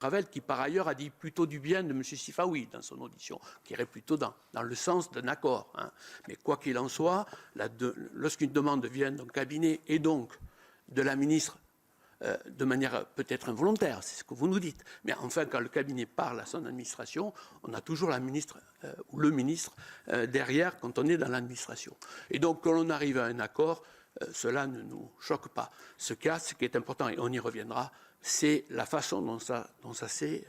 Ravel, qui par ailleurs a dit plutôt du bien de M. Sifaoui dans son audition, qui irait plutôt dans le sens d'un accord. Hein. Mais quoi qu'il en soit, lorsqu'une demande vient d'un cabinet et donc de la ministre, de manière peut-être involontaire, c'est ce que vous nous dites, mais enfin quand le cabinet parle à son administration, on a toujours la ministre ou le ministre derrière quand on est dans l'administration. Et donc quand on arrive à un accord, cela ne nous choque pas. Ce qui est important, et on y reviendra, c'est la façon dont ça s'est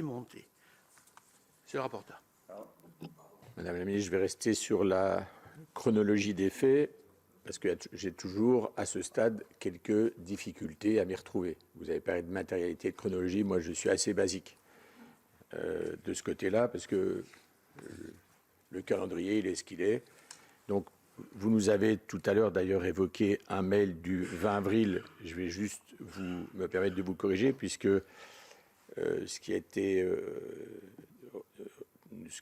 monté. Monsieur le rapporteur. Madame la ministre, je vais rester sur la chronologie des faits, parce que j'ai toujours, à ce stade, quelques difficultés à m'y retrouver. Vous avez parlé de matérialité, de chronologie. Moi, je suis assez basique de ce côté-là, parce que le calendrier, il est ce qu'il est. Donc, vous nous avez tout à l'heure d'ailleurs évoqué un mail du 20 avril. Je vais juste me permettre de vous corriger, puisque ce qui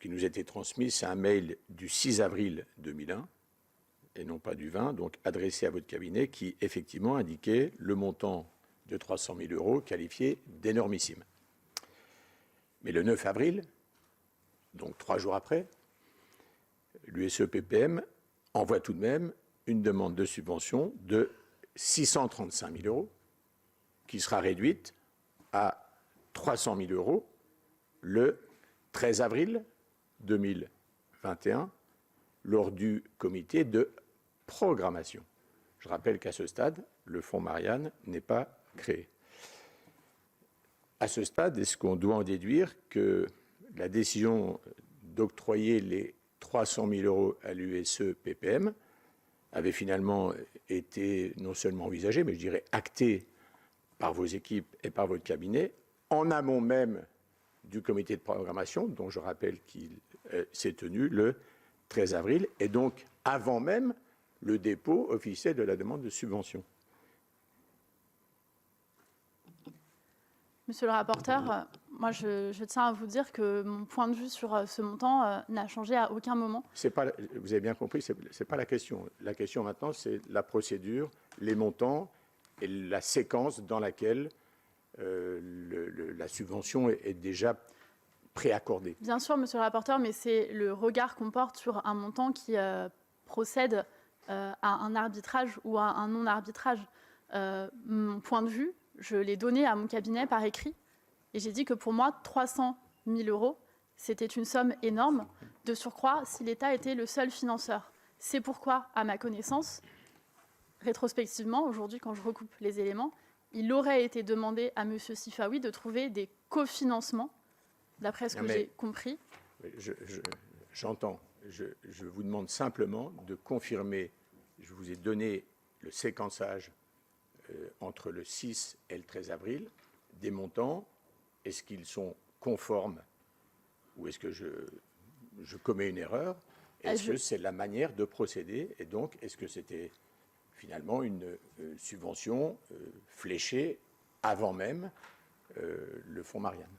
nous a été transmis, c'est un mail du 6 avril 2001, et non pas du 20, donc adressé à votre cabinet, qui effectivement indiquait le montant de 300 000 euros qualifié d'énormissime. Mais le 9 avril, donc 3 jours après, l'USE-PPM envoie tout de même une demande de subvention de 635 000 euros, qui sera réduite à 300 000 euros le 13 avril 2021, lors du comité de programmation. Je rappelle qu'à ce stade, le fonds Marianne n'est pas créé. À ce stade, est-ce qu'on doit en déduire que la décision d'octroyer les 300 000 euros à l'USE-PPM avait finalement été non seulement envisagée, mais je dirais actée par vos équipes et par votre cabinet, en amont même du comité de programmation, dont je rappelle qu'il s'est tenu le 13 avril, et donc avant même le dépôt officiel de la demande de subvention. Monsieur le rapporteur, moi je tiens à vous dire que mon point de vue sur ce montant n'a changé à aucun moment. Vous avez bien compris, ce n'est pas la question. La question maintenant, c'est la procédure, les montants et la séquence dans laquelle la subvention est déjà préaccordée. Bien sûr, monsieur le rapporteur, mais c'est le regard qu'on porte sur un montant qui procède à un arbitrage ou à un non-arbitrage. Mon point de vue, je l'ai donné à mon cabinet par écrit et j'ai dit que pour moi, 300 000 euros, c'était une somme énorme. De surcroît, si l'État était le seul financeur. C'est pourquoi, à ma connaissance, rétrospectivement, aujourd'hui, quand je recoupe les éléments, il aurait été demandé à M. Sifaoui de trouver des cofinancements, d'après ce que j'ai compris. J'entends. Je vous demande simplement de confirmer. Je vous ai donné le séquençage entre le 6 et le 13 avril des montants. Est-ce qu'ils sont conformes ou est-ce que je commets une erreur? Est-ce que c'est la manière de procéder? Et donc, est-ce que c'était finalement une subvention fléchée avant même le fonds Marianne?